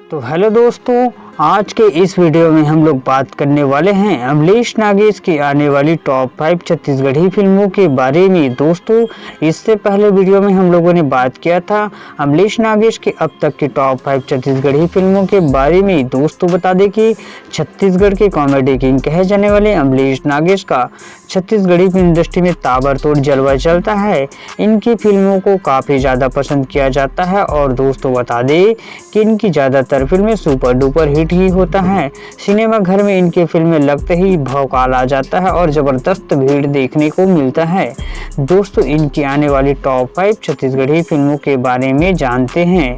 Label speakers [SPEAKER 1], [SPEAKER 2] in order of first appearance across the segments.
[SPEAKER 1] तो हेलो दोस्तों, आज के इस वीडियो में हम लोग बात करने वाले हैं अमलेश नागेश की आने वाली टॉप 5 छत्तीसगढ़ी फिल्मों के बारे में। दोस्तों, इससे पहले वीडियो में हम लोगों ने बात किया था अमलेश नागेश के अब तक की टॉप 5 छत्तीसगढ़ी फिल्मों के बारे में। दोस्तों, बता दें कि छत्तीसगढ़ के कॉमेडी किंग कहे जाने वाले अमलेश नागेश का छत्तीसगढ़ी फिल्म इंडस्ट्री में ताबड़तोड़ जलवा चलता है। इनकी फिल्मों को काफ़ी ज़्यादा पसंद किया जाता है और दोस्तों बता दें कि इनकी ज़्यादातर फिल्में सुपर डुपर हिट ही होता है। सिनेमा घर में इनकी फिल्में लगते ही भौकाल आ जाता है और ज़बरदस्त भीड़ देखने को मिलता है। दोस्तों, इनकी आने वाली टॉप 5 छत्तीसगढ़ी फिल्मों के बारे में जानते हैं।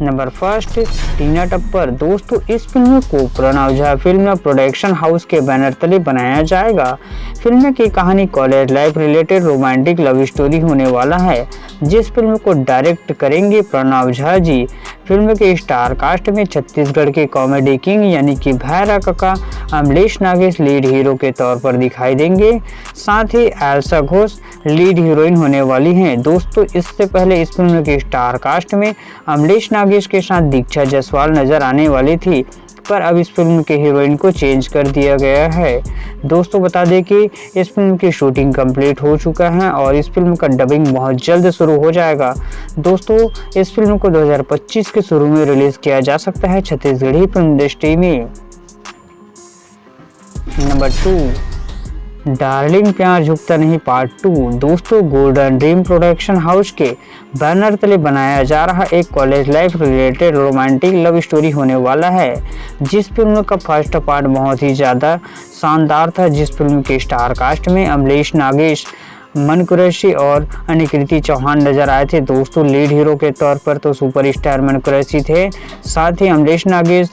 [SPEAKER 1] नंबर 1, टीना टप्पर। दोस्तों, इस फिल्म को Pranav Jha film production house के बैनर तले बनाया जाएगा। फिल्म की कहानी college life related romantic love story होने वाला है, जिस फिल्म को डायरेक्ट करेंगे प्रणव झा जी। फिल्म के स्टार कास्ट में छत्तीसगढ़ के कॉमेडी किंग यानी कि भैरा काका अमलेश नागेश लीड हीरो के तौर पर दिखाई देंगे। साथ ही एल्सा घोष लीड हीरोइन होने वाली हैं। दोस्तों, इससे पहले इस फिल्म के स्टार कास्ट में अमलेश नागेश के साथ दीक्षा जायसवाल नजर आने वाली थी, पर अब इस फिल्म के हीरोइन को चेंज कर दिया गया है। दोस्तों, बता दें कि इस फिल्म की शूटिंग कंप्लीट हो चुका है और इस फिल्म का डबिंग बहुत जल्द शुरू हो जाएगा। दोस्तों, इस फिल्म को 2025 के शुरू में रिलीज किया जा सकता है छत्तीसगढ़ी फिल्म इंडस्ट्री में। नंबर 2, डार्लिंग प्यार झुकता नहीं पार्ट 2। दोस्तों, गोल्डन ड्रीम प्रोडक्शन हाउस के बैनर तले बनाया जा रहा एक college life related romantic love story होने वाला है, जिस फिल्म का फर्स्ट पार्ट बहुत ही ज़्यादा शानदार था, जिस फिल्म के स्टार कास्ट में अमलेश नागेश, मन कुरैशी और अनिकृति चौहान नजर आए थे। दोस्तों, लीड हीरो के तौर पर तो सुपरस्टार मन कुरैशी थे, साथ ही अमलेश नागेश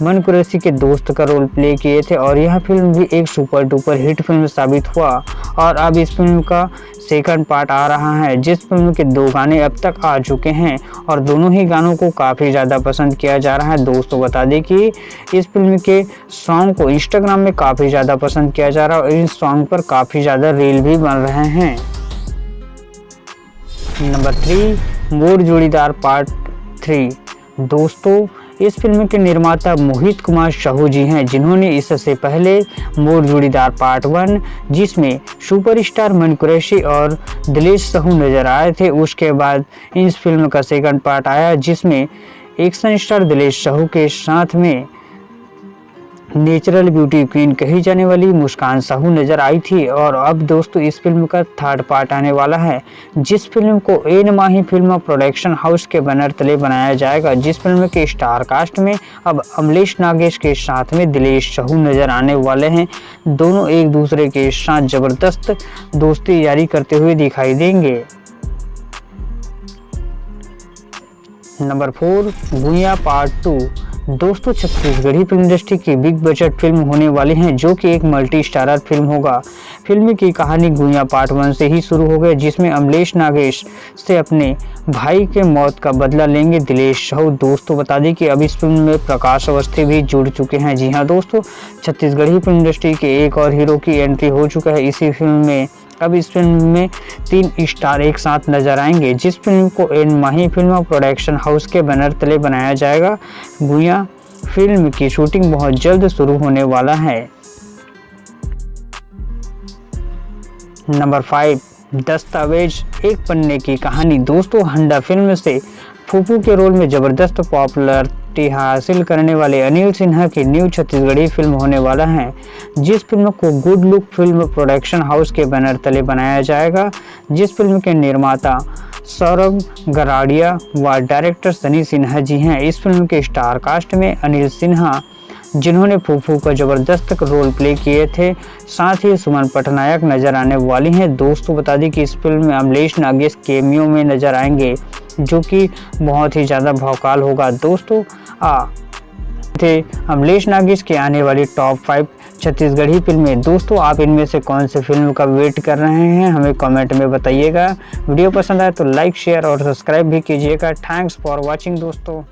[SPEAKER 1] मन कुरैशी के दोस्त का रोल प्ले किए थे और यह फिल्म भी एक सुपर डुपर हिट फिल्म साबित हुआ। और अब इस फिल्म का सेकंड पार्ट आ रहा है, जिस फिल्म के 2 गाने अब तक आ चुके हैं और दोनों ही गानों को काफ़ी ज़्यादा पसंद किया जा रहा है। दोस्तों, बता दें कि इस फिल्म के सॉन्ग को इंस्टाग्राम में काफ़ी ज़्यादा पसंद किया जा रहा है और इस सॉन्ग पर काफ़ी ज़्यादा रील भी बन रहे हैं। नंबर 3, मोर जोड़ीदार पार्ट 3। दोस्तों, इस फिल्म के निर्माता मोहित कुमार साहू जी हैं, जिन्होंने इससे पहले मोर जोड़ीदार पार्ट 1, जिसमें सुपरस्टार मन कुरैशी और दिलेश साहू नजर आए थे, उसके बाद इस फिल्म का सेकंड पार्ट आया, जिसमें एक्शन स्टार दिलेश साहू के साथ में नेचुरल ब्यूटी क्वीन कही जाने वाली मुस्कान साहू नजर आई थी। और अब दोस्तों, इस फिल्म का थर्ड पार्ट आने वाला है, जिस फिल्म को एन माही फिल्म प्रोडक्शन हाउस के बैनर तले बनाया जाएगा, जिस फिल्म के स्टार कास्ट में अब अमलेश नागेश के साथ में दिलेश साहू नजर आने वाले हैं। दोनों एक दूसरे के साथ जबरदस्त दोस्ती जारी करते हुए दिखाई देंगे। Number 4, Guiya part 2। दोस्तों, छत्तीसगढ़ी फिल्म इंडस्ट्री की बिग बजट फिल्म होने वाली है, जो कि एक मल्टी स्टारर फिल्म होगा। फिल्म की कहानी गुइया पार्ट 1 से ही शुरू हो गई, जिसमें अमलेश नागेश से अपने भाई के मौत का बदला लेंगे दिलेश साहू। दोस्तों, बता दें कि अब इस फिल्म में प्रकाश अवस्थी भी जुड़ चुके हैं। जी हाँ दोस्तों, छत्तीसगढ़ी फिल्म इंडस्ट्री के एक और हीरो की एंट्री हो चुका है इसी फिल्म में। अब इस फिल्म में 3 स्टार एक साथ नजर आएंगे, जिस फिल्म को एन माही फिल्म प्रोडक्शन हाउस के बैनर तले बनाया जाएगा। गुइया फिल्म की शूटिंग बहुत जल्द शुरू होने वाला है। नंबर 5, दस्तावेज एक पन्ने की कहानी। दोस्तों, हंडा फिल्म से फूफू के रोल में जबरदस्त पॉपुलरिटी हासिल करने वाले अनिल सिन्हा की न्यू छत्तीसगढ़ी फिल्म होने वाला है, जिस फिल्म को good look film production house के बैनर तले बनाया जाएगा, जिस फिल्म के निर्माता सौरभ गराड़िया व डायरेक्टर सनी सिन्हा जी हैं। इस फिल्म के स्टार कास्ट में अनिल सिन्हा, जिन्होंने फूफू का जबरदस्त रोल प्ले किए थे, साथ ही सुमन पटनायक नजर आने वाली हैं। दोस्तों, बता दें कि इस फिल्म में अमलेश नागेश कैमियो में नजर आएंगे, जो कि बहुत ही ज़्यादा भौकाल होगा। दोस्तों, थे अमलेश नागेश की आने वाली टॉप 5 छत्तीसगढ़ी फिल्में। दोस्तों, आप इनमें से कौन से फिल्म का वेट कर रहे हैं, हमें कमेंट में बताइएगा। वीडियो पसंद आए तो लाइक, शेयर और सब्सक्राइब भी कीजिएगा। थैंक्स फॉर वॉचिंग दोस्तों।